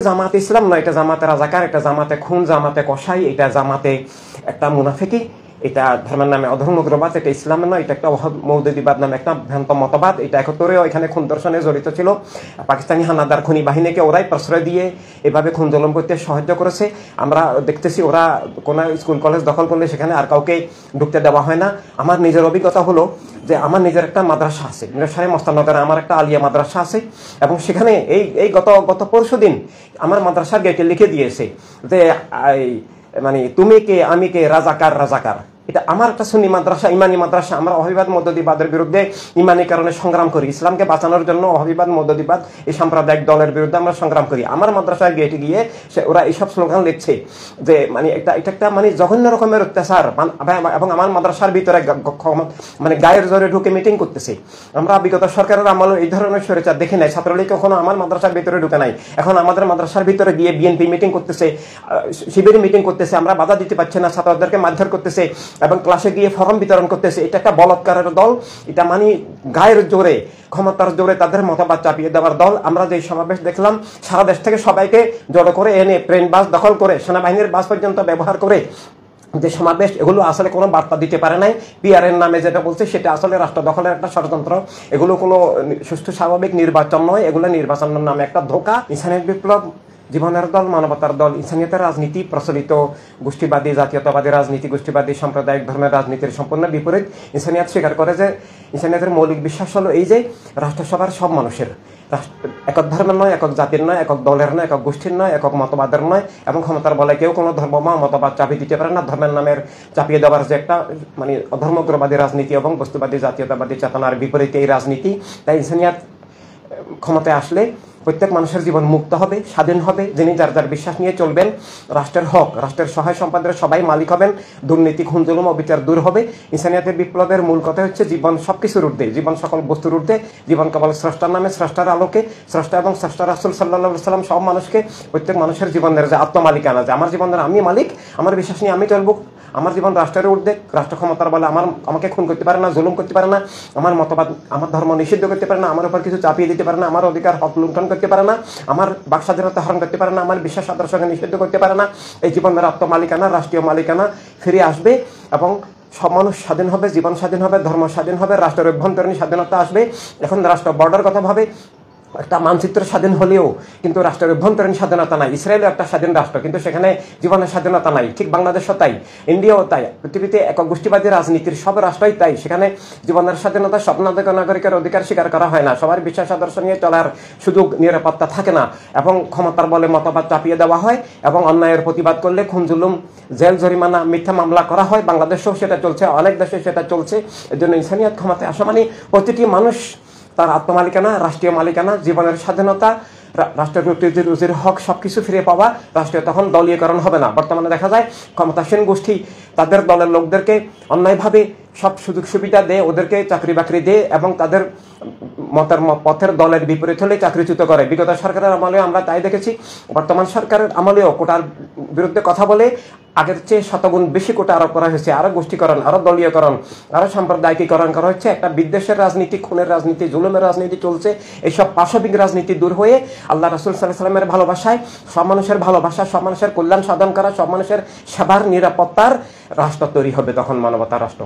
জামাতে ইসলাম নয়, এটা জামাতে রাজাকার, এটা জামাতে খুন, জামাতে কসাই, এটা জামাতে একটা মুনাফিকি, এটা ধর্মের নামে অধর্মগ্রবাদ, এটা ইসলামের নয়, এটা একটা মৌদুদিবাদ নামে একটা ভ্রান্ত মতবাদ। এটা একত্রেও এখানে খুন দর্শনে জড়িত ছিল। পাকিস্তানি হানাদার খনি বাহিনীকে ওরাই প্রশ্রয় দিয়ে এভাবে খুন জলম করতে সাহায্য করেছে। আমরা দেখতেছি ওরা কোনো স্কুল কলেজ দখল করলে সেখানে আর কাউকে ঢুকতে দেওয়া হয় না। আমার নিজের অভিজ্ঞতা হলো যে আমার নিজের একটা মাদ্রাসা আছে, সারে মস্তানগরে আমার একটা আলিয়া মাদ্রাসা আছে, এবং সেখানে এই গত পরশু দিন আমার মাদ্রাসার গেটে লিখে দিয়েছে যে মানে তুমি কে আমি কে, রাজাকার রাজাকার। এটা আমার একটা সুন্নি মাদ্রাসা, ইমানি মাদ্রাসা। আমরা ওয়াহাবিবাদ মধ্যদিবাদের বিরুদ্ধে ইমানি কারণে সংগ্রাম করি, ইসলামকে বাঁচানোর জন্য ওয়াহাবিবাদ মধ্যদিবাদ এই সাম্প্রদায়িক দলের বিরুদ্ধে আমরা সংগ্রাম করি। আমার মাদ্রাসায় গেটে গিয়ে ওরা এইসব স্লোগান লিখছে যে মানে এটা একটা মানে জঘন্য রকমের অত্যাচার, এবং আমার মাদ্রাসার ভিতরে মানে গায়ের জোরে ঢুকে মিটিং করতেছে। আমরা বিগত সরকারের আমলে এই ধরনের স্বৈরাচার দেখি নাই। ছাত্রলীগ কখনো আমার মাদ্রাসার ভিতরে ঢুকে নাই, এখন আমাদের মাদ্রাসার ভিতরে গিয়ে বিএনপি মিটিং করতেছে, শিবির মিটিং করতেছে, আমরা বাধা দিতে পারছি না, ছাত্রদেরকে মারধর করতেছে এবং ক্লাসে গিয়ে ফর্ম বিতরণ করতেছে। এটা একটা বলৎকারের দল, এটা মানে গায়ের জোরে ক্ষমতার জোরে তাদের মতবাদ চাপিয়ে দেওয়ার দল। আমরা যে সমাবেশ দেখলাম, সারা দেশ থেকে সবাইকে জড়ো করে এনে ট্রেন বাস দখল করে সেনাবাহিনীর বাস পর্যন্ত ব্যবহার করে যে সমাবেশ, এগুলো আসলে কোনো বার্তা দিতে পারে নাই। পিআরের নামে যেটা বলছে সেটা আসলে রাষ্ট্র দখলের একটা ষড়যন্ত্র। এগুলো কোনো সুষ্ঠু স্বাভাবিক নির্বাচন নয়, এগুলো নির্বাচনের নামে একটা ধোঁকা। ইনসানিয়ত বিপ্লব জীবনের দল, মানবতার দল, ইনসানিয়তের রাজনীতি প্রচলিত গোষ্ঠীবাদী, জাতীয়তাবাদী রাজনীতি, গোষ্ঠীবাদী সাম্প্রদায়িক ধর্মের রাজনীতির সম্পূর্ণ বিপরীত। ইনসানিয়ত স্বীকার করে যে ইনসানিয়তের মৌলিক বিশ্বাস হলো এই যে রাষ্ট্রসভার সব মানুষের, একক ধর্মের নয়, একক জাতির নয়, একক দলের নয়, একক গোষ্ঠীর নয়, একক মতবাদের নয়, এবং ক্ষমতার বলে কেউ কোনো ধর্ম বা মতবাদ চাপিয়ে দিতে পারে না। ধর্মের নামের চাপিয়ে দেওয়ার যে একটা মানে অধর্মগ্রবাদী রাজনীতি এবং বস্তুবাদী জাতীয়তাবাদী চেতনার বিপরীতে এই রাজনীতি। তাই ইনসানিয়ত ক্ষমতায় আসলে প্রত্যেক মানুষের জীবন মুক্ত হবে, স্বাধীন হবে, যিনি যার যার বিশ্বাস নিয়ে চলবেন। রাষ্ট্রের হক, রাষ্ট্রের সহায় সম্পদের সবাই মালিক হবেন, দুর্নীতি, খুন, জুলুম, অবিচার দূর হবে। ইনসানিয়তের বিপ্লবের মূল কথা হচ্ছে জীবন সবকিছুর ঊর্ধ্বে, জীবন সকল বস্তুর ঊর্ধ্বে, জীবন কেবল স্রষ্টার নামে, স্রষ্টার আলোকে, স্রষ্টা এবং স্রষ্টা রাসূল সাল্লাল্লাহু আলাইহি ওয়াসাল্লাম সব মানুষকে, প্রত্যেক মানুষের জীবনের যে আত্মমালিকানা, যে আমার জীবনের আমি মালিক, আমার বিশ্বাস নিয়ে আমি চলবো, আমার জীবন রাষ্ট্রের ঊর্ধ্বে, রাষ্ট্র ক্ষমতার বলে আমাকে খুন করতে পারে না, জুলুম করতে পারে না, আমার মতবাদ, আমার ধর্ম নিষিদ্ধ করতে পারে না, আমার উপর কিছু চাপিয়ে দিতে পারে না, আমার অধিকার হক লুণ্ঠন করতে পারে না, আমার বাক স্বাধীনতা হরণ করতে পারে না, আমার বিশ্বাস আদর্শকে নিষিদ্ধ করতে পারে না। এই জীবনের আত্মমালিকানা, রাষ্ট্রীয় মালিকানা ফিরে আসবে এবং সব মানুষ স্বাধীন হবে, জীবন স্বাধীন হবে, ধর্ম স্বাধীন হবে, রাষ্ট্রের অভ্যন্তরীণ স্বাধীনতা আসবে। এখন রাষ্ট্র বর্ডার কথা ভাবে, একটা মানচিত্র স্বাধীন হলেও কিন্তু রাষ্ট্রের অভ্যন্তরীণ স্বাধীনতা নাই। ইসরায়েলও একটা স্বাধীন রাষ্ট্র, কিন্তু সেখানে জীবনের স্বাধীনতা নাই। ঠিক বাংলাদেশও তাই, ইন্ডিয়াও তাই, পৃথিবীতে একক গোষ্ঠীবাদী রাজনীতির সব রাষ্ট্রই তাই। সেখানে জীবনের স্বাধীনতা, সব নাগরিকের অধিকার স্বীকার করা হয় না, সবার বিশ্বাস আদর্শ নিয়ে চলার সুযোগ, নিরাপত্তা থাকে না, এবং ক্ষমতার বলে মতবাদ চাপিয়ে দেওয়া হয়, এবং অন্যায়ের প্রতিবাদ করলে খুন, জুলুম, জেল, জরিমানা, মিথ্যা মামলা করা হয়। বাংলাদেশেও সেটা চলছে, অনেক দেশে সেটা চলছে। এর জন্য ইনসানিয়ত ক্ষমতায় আসা মানে প্রতিটি মানুষ তার আত্মমালিকানা, রাষ্ট্রীয় মালিকানা, জীবনের স্বাধীনতা, রাষ্ট্রের রুজির হক সবকিছু ফিরে পাওয়া। রাষ্ট্রীয় তখন দলীয়করণ হবে না। বর্তমানে দেখা যায় ক্ষমতাসীন গোষ্ঠী তাদের দলের লোকদেরকে অন্যায়ভাবে সব সুযোগ সুবিধা দেয়, ওদেরকে চাকরি বাকরি দেয়, এবং তাদের পথের দলের বিপরীত হলে চাকরিচ্যুত করে। বিগত সরকারের আমলেও আমরা তাই দেখেছি, বর্তমান সরকারের আমলেও কোটার বিরুদ্ধে কথা বলে আগের চেয়ে শতগুণ বেশি কোটা আরোপ করা হয়েছে, আরো গোষ্ঠীকরণ, আরো দলীয়করণ, আরো সাম্প্রদায়িকীকরণ করা হচ্ছে। একটা বিদ্বেষের রাজনীতি, খুনের রাজনীতি, জুলুমের রাজনীতি চলছে। এইসব পাশবিক রাজনীতি দূর হয়ে আল্লাহ রাসূল সাল্লাল্লাহু আলাইহি ওয়াসাল্লামের ভালোবাসায়, সব মানুষের ভালোবাসা, সব মানুষের কল্যাণ সাধন করা, সব মানুষের সেবার, নিরাপত্তার রাষ্ট্র তৈরি হবে তখন মানবতার রাষ্ট্র।